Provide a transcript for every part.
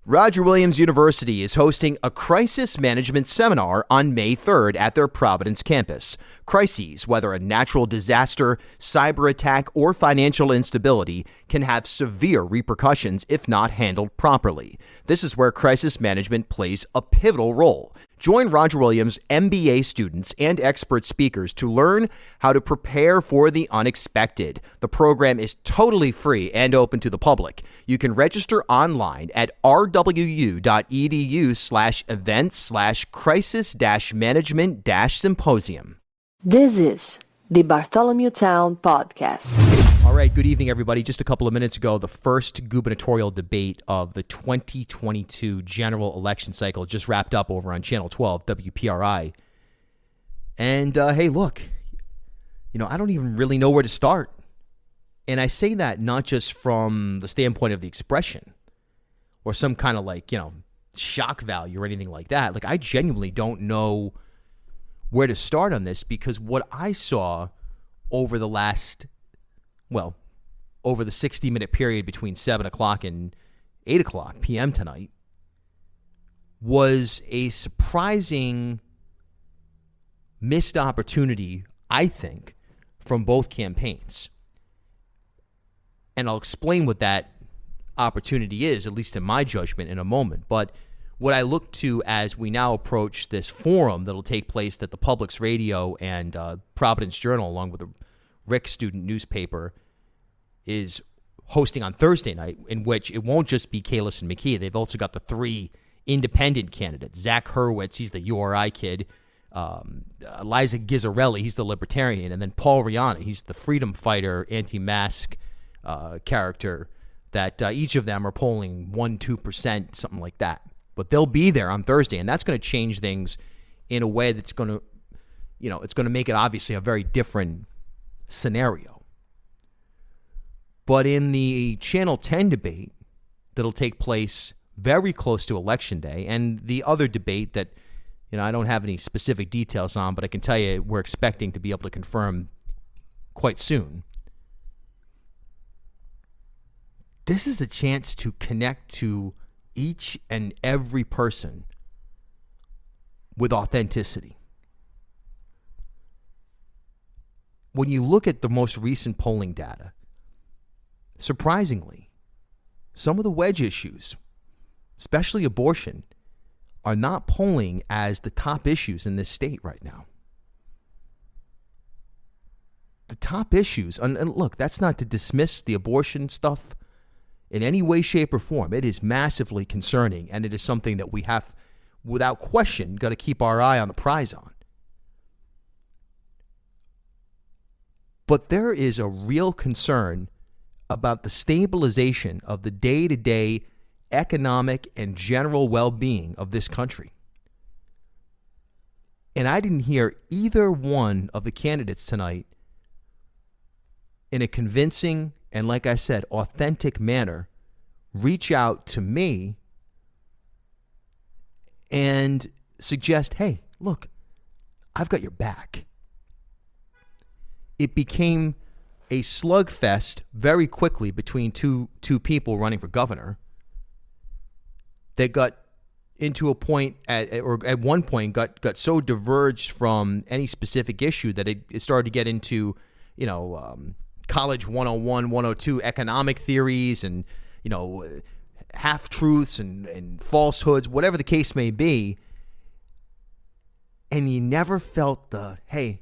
Roger Williams University is hosting a crisis management seminar on May 3rd at their Providence campus. Crises, whether a natural disaster, cyber attack, or financial instability, can have severe repercussions if not handled properly. This is where crisis management plays a pivotal role. Join Roger Williams MBA students and expert speakers to learn how to prepare for the unexpected. The program is totally free and open to the public. You can register online at rwu.edu/events/crisis-management-symposium. This is the Bartholomew Town Podcast. All right, good evening, everybody. Just a couple of minutes ago, the first gubernatorial debate of the 2022 general election cycle just wrapped up over on Channel 12, WPRI. And, hey, look, I don't even really know where to start. And I say that not just from the standpoint of the expression or some kind of shock value or anything like that. I genuinely don't know where to start on this, because what I saw over the 60-minute period between 7 o'clock and 8 o'clock p.m. tonight was a surprising missed opportunity, I think, from both campaigns. And I'll explain what that opportunity is, at least in my judgment, in a moment. But what I look to as we now approach this forum that'll take place that the Publix Radio and Providence Journal, along with the Rick student newspaper, is hosting on Thursday night, in which it won't just be Kalis and McKee. They've also got the three independent candidates. Zach Hurwitz, he's the URI kid. Eliza Gizzarelli, he's the libertarian. And then Paul Rihanna, he's the freedom fighter, anti-mask character that each of them are polling 1-2%, something like that. But they'll be there on Thursday, and that's going to change things in a way that's going to, it's going to make it obviously a very different scenario. But in the Channel 10 debate that'll take place very close to Election Day, and the other debate that, I don't have any specific details on, but I can tell you we're expecting to be able to confirm quite soon. This is a chance to connect to each and every person with authenticity. When you look at the most recent polling data, surprisingly, some of the wedge issues, especially abortion, are not polling as the top issues in this state right now. The top issues, and look, that's not to dismiss the abortion stuff in any way, shape, or form. It is massively concerning, and it is something that we have, without question, got to keep our eye on the prize on. But there is a real concern about the stabilization of the day-to-day economic and general well-being of this country. And I didn't hear either one of the candidates tonight in a convincing and, like I said, authentic manner reach out to me and suggest, hey, look, I've got your back. It became a slugfest very quickly between two people running for governor that got into a point at one point got so diverged from any specific issue that it started to get into, college 101, 102 economic theories and, half-truths and falsehoods, whatever the case may be. And you never felt the, hey,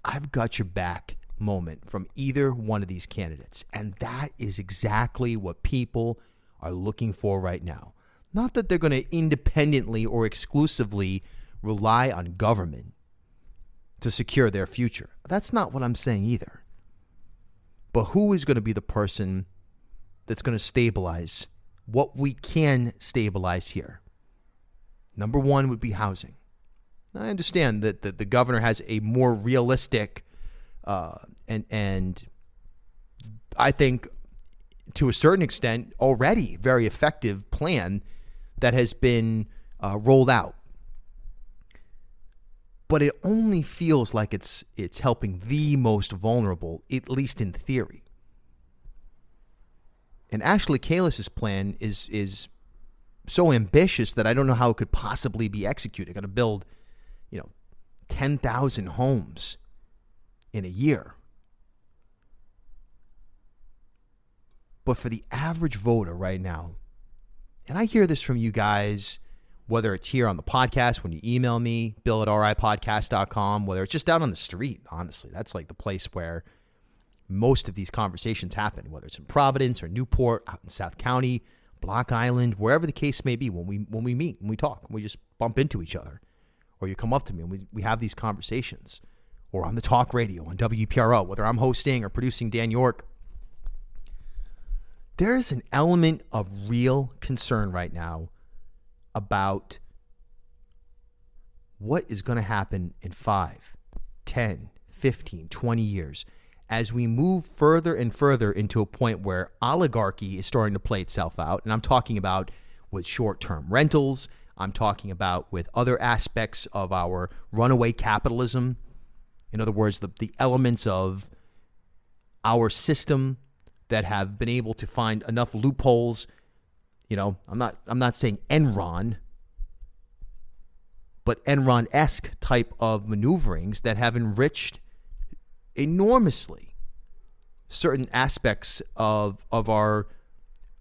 I've got your back moment from either one of these candidates. And that is exactly what people are looking for right now. Not that they're going to independently or exclusively rely on government to secure their future. That's not what I'm saying either. But who is going to be the person that's going to stabilize what we can stabilize here? Number one would be housing. Now, I understand that the governor has a more realistic and I think to a certain extent already very effective plan that has been rolled out. But it only feels like it's helping the most vulnerable, at least in theory. And Ashley Kalis's plan is so ambitious that I don't know how it could possibly be executed. Got to build, 10,000 homes in a year. But for the average voter right now, and I hear this from you guys, whether it's here on the podcast, when you email me, bill@ripodcast.com, whether it's just out on the street, honestly, that's like the place where most of these conversations happen, whether it's in Providence or Newport, out in South County, Block Island, wherever the case may be, when we meet, when we talk, we just bump into each other. Or you come up to me and we have these conversations. Or on the talk radio, on WPRO, whether I'm hosting or producing Dan York. There is an element of real concern right now about what is going to happen in 5, 10, 15, 20 years as we move further and further into a point where oligarchy is starting to play itself out. And I'm talking about with short-term rentals. I'm talking about with other aspects of our runaway capitalism. In other words, the elements of our system that have been able to find enough loopholes. I'm not saying Enron, but Enron-esque type of maneuverings that have enriched enormously certain aspects of our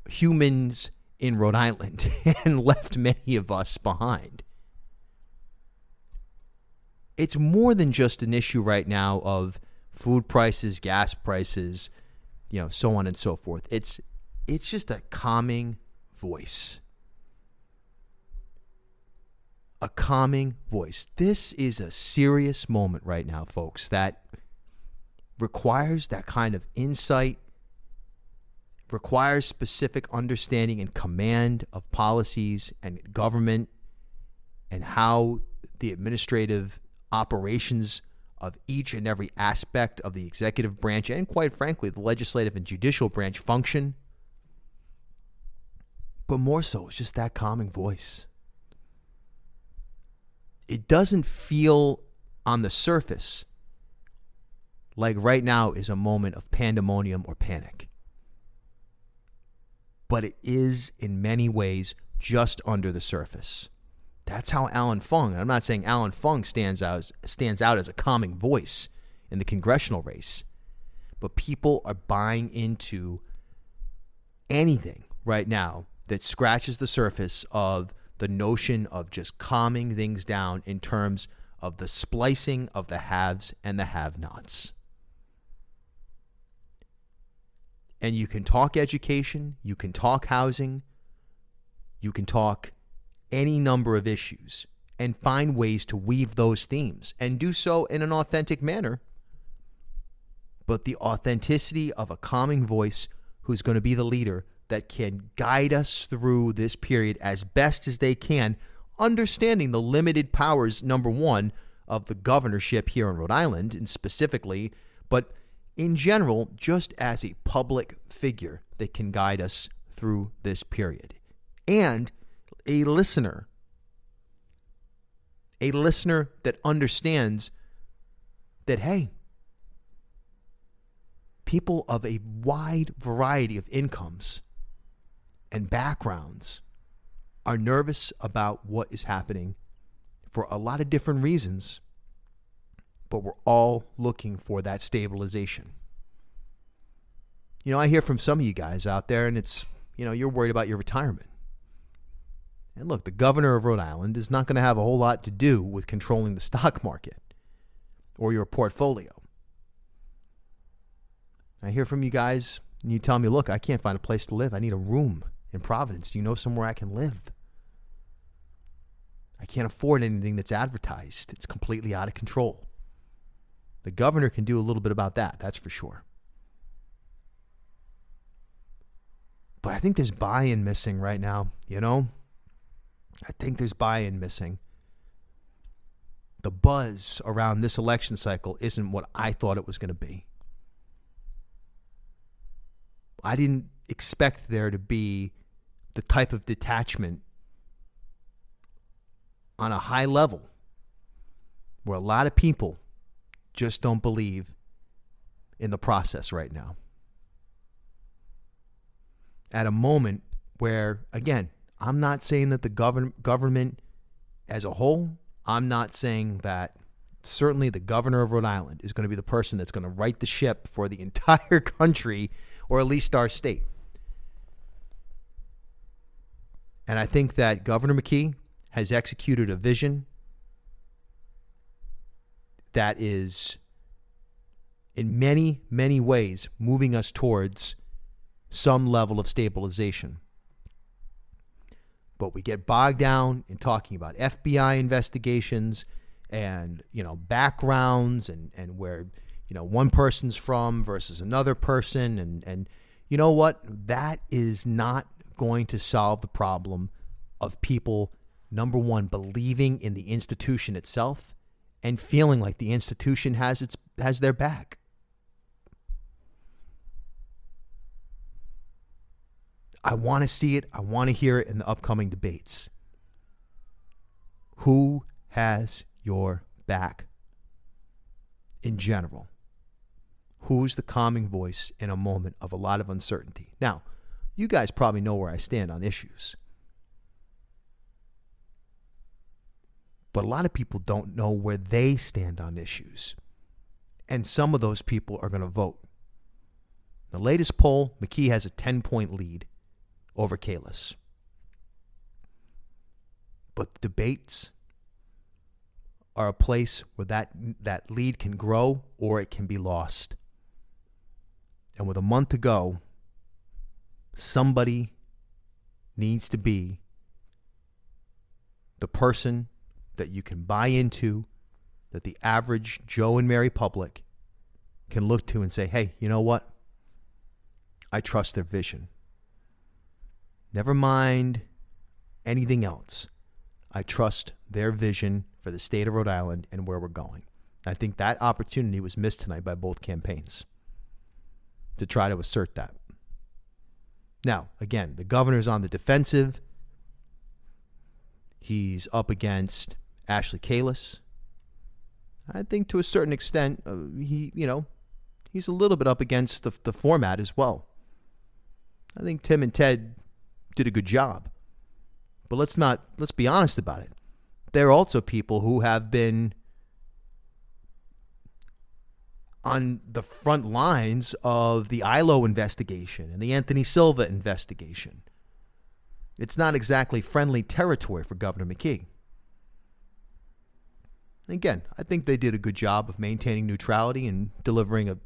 humans in Rhode Island and left many of us behind. It's more than just an issue right now of food prices, gas prices, so on and so forth. It's just a calming voice. A calming voice. This is a serious moment right now, folks, that requires that kind of insight, requires specific understanding and command of policies and government and how the administrative operations of each and every aspect of the executive branch and, quite frankly, the legislative and judicial branch function. But more so, it's just that calming voice. It doesn't feel on the surface like right now is a moment of pandemonium or panic. But it is in many ways just under the surface. That's how Alan Fung, and I'm not saying Alan Fung stands out as a calming voice in the congressional race, but people are buying into anything right now that scratches the surface of the notion of just calming things down in terms of the splicing of the haves and the have-nots. And you can talk education, you can talk housing, you can talk any number of issues and find ways to weave those themes and do so in an authentic manner. But the authenticity of a calming voice who's going to be the leader that can guide us through this period as best as they can, understanding the limited powers, number one, of the governorship here in Rhode Island, and specifically, but in general, just as a public figure that can guide us through this period. And a listener that understands that, hey, people of a wide variety of incomes and backgrounds are nervous about what is happening for a lot of different reasons, but we're all looking for that stabilization. I hear from some of you guys out there, and it's, you're worried about your retirement. And look, the governor of Rhode Island is not going to have a whole lot to do with controlling the stock market or your portfolio. I hear from you guys, and you tell me, look, I can't find a place to live. I need a room in Providence. Do you know somewhere I can live? I can't afford anything that's advertised. It's completely out of control. The governor can do a little bit about that, that's for sure. But I think there's buy-in missing right now, I think there's buy-in missing. The buzz around this election cycle isn't what I thought it was going to be. I didn't expect there to be the type of detachment on a high level where a lot of people just don't believe in the process right now. At a moment where, again, I'm not saying that the government as a whole, I'm not saying that certainly the governor of Rhode Island is going to be the person that's going to right the ship for the entire country, or at least our state. And I think that Governor McKee has executed a vision that is in many, many ways moving us towards some level of stabilization. But we get bogged down in talking about FBI investigations and, backgrounds and where, one person's from versus another person. And you know what? That is not going to solve the problem of people, number one, believing in the institution itself and feeling like the institution has their back. I want to see it. I want to hear it in the upcoming debates. Who has your back in general? Who's the calming voice in a moment of a lot of uncertainty? Now, you guys probably know where I stand on issues. But a lot of people don't know where they stand on issues. And some of those people are going to vote. The latest poll, McKee has a 10-point lead over Kalis. But debates are a place where that lead can grow or it can be lost. And with a month to go, somebody needs to be the person that you can buy into, that the average Joe and Mary public can look to and say, hey, you know what? I trust their vision. Never mind anything else. I trust their vision for the state of Rhode Island and where we're going. I think that opportunity was missed tonight by both campaigns to try to assert that. Now, again, the governor's on the defensive. He's up against Ashley Kalis. I think to a certain extent, he's a little bit up against the format as well. I think Tim and Ted did a good job. But let's be honest about it. There are also people who have been on the front lines of the ILO investigation and the Anthony Silva investigation. It's not exactly friendly territory for Governor McKee. Again, I think they did a good job of maintaining neutrality and delivering a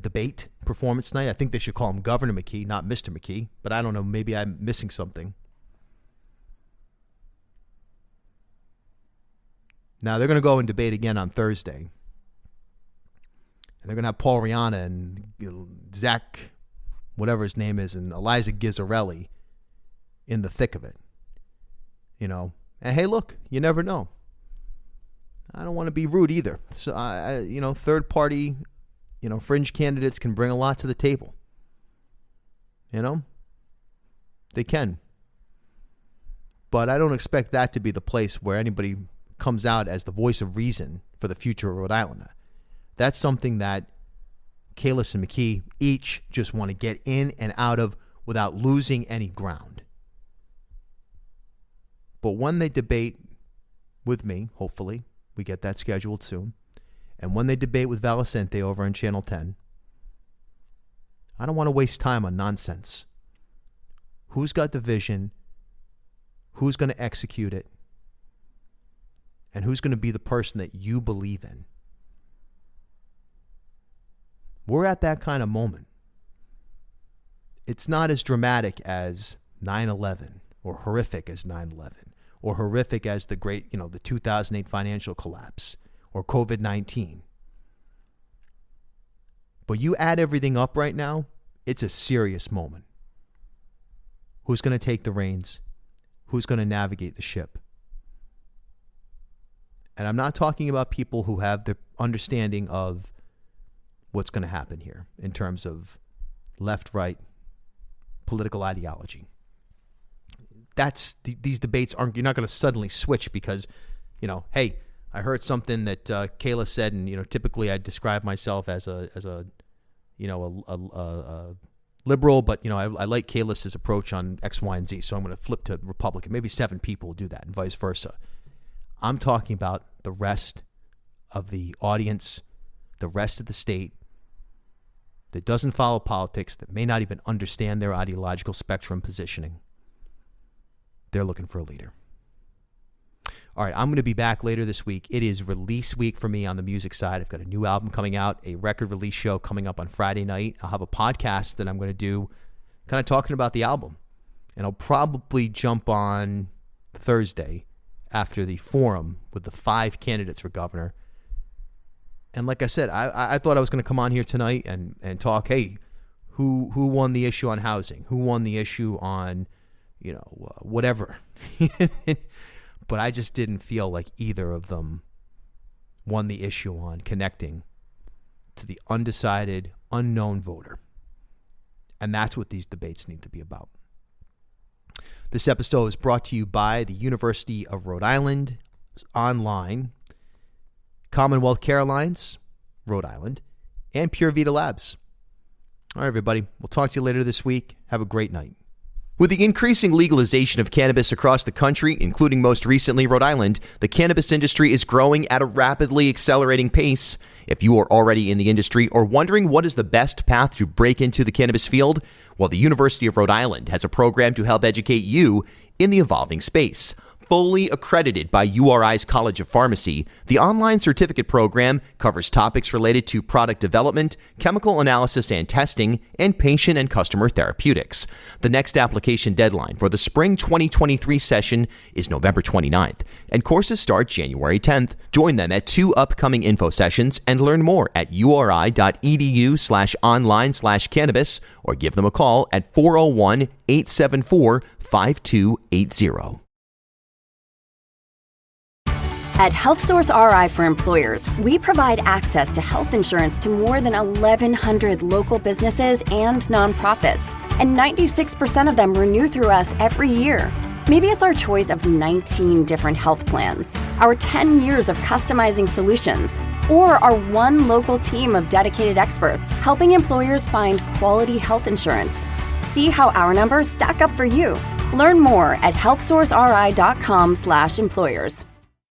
debate performance tonight. I think they should call him Governor McKee, not Mr. McKee. But I don't know, maybe I'm missing something. Now, they're going to go and debate again on Thursday. And they're going to have Paul Rihanna and Zach, whatever his name is, and Eliza Gizzarelli in the thick of it. And hey, look, you never know. I don't want to be rude either. So, third party, fringe candidates can bring a lot to the table. They can. But I don't expect that to be the place where anybody comes out as the voice of reason for the future of Rhode Island. That's something that Kalis and McKee each just want to get in and out of without losing any ground. But when they debate with me, hopefully, we get that scheduled soon, and when they debate with Valicente over on Channel 10, I don't want to waste time on nonsense. Who's got the vision? Who's going to execute it? And who's going to be the person that you believe in? We're at that kind of moment. It's not as dramatic as 9/11 or horrific as 9/11 or horrific as the great, the 2008 financial collapse or COVID-19. But you add everything up right now, it's a serious moment. Who's going to take the reins? Who's going to navigate the ship? And I'm not talking about people who have the understanding of what's going to happen here in terms of left-right political ideology. These debates you're not going to suddenly switch because, hey, I heard something that Kayla said, and typically I describe myself as a liberal, but I like Kalis's approach on X, Y, and Z, so I'm going to flip to Republican. Maybe 7 people will do that, and vice versa. I'm talking about the rest of the audience, the rest of the state that doesn't follow politics, that may not even understand their ideological spectrum positioning. They're looking for a leader. All right, I'm going to be back later this week. It is release week for me on the music side. I've got a new album coming out, a record release show coming up on Friday night. I'll have a podcast that I'm going to do kind of talking about the album. And I'll probably jump on Thursday after the forum with the 5 candidates for governor. And like I said, I thought I was going to come on here tonight and talk, hey, who won the issue on housing? Who won the issue on, whatever? But I just didn't feel like either of them won the issue on connecting to the undecided, unknown voter. And that's what these debates need to be about. This episode is brought to you by the University of Rhode Island online, Commonwealth Carolines, Rhode Island, and Pure Vita Labs. All right, everybody. We'll talk to you later this week. Have a great night. With the increasing legalization of cannabis across the country, including most recently Rhode Island, the cannabis industry is growing at a rapidly accelerating pace. If you are already in the industry or wondering what is the best path to break into the cannabis field, well, the University of Rhode Island has a program to help educate you in the evolving space. Fully accredited by URI's College of Pharmacy, the online certificate program covers topics related to product development, chemical analysis and testing, and patient and customer therapeutics. The next application deadline for the spring 2023 session is November 29th, and courses start January 10th. Join them at 2 upcoming info sessions and learn more at uri.edu/online/cannabis or give them a call at 401-874-5280. At HealthSource RI for Employers, we provide access to health insurance to more than 1,100 local businesses and nonprofits, and 96% of them renew through us every year. Maybe it's our choice of 19 different health plans, our 10 years of customizing solutions, or our one local team of dedicated experts helping employers find quality health insurance. See how our numbers stack up for you. Learn more at healthsourceri.com/employers.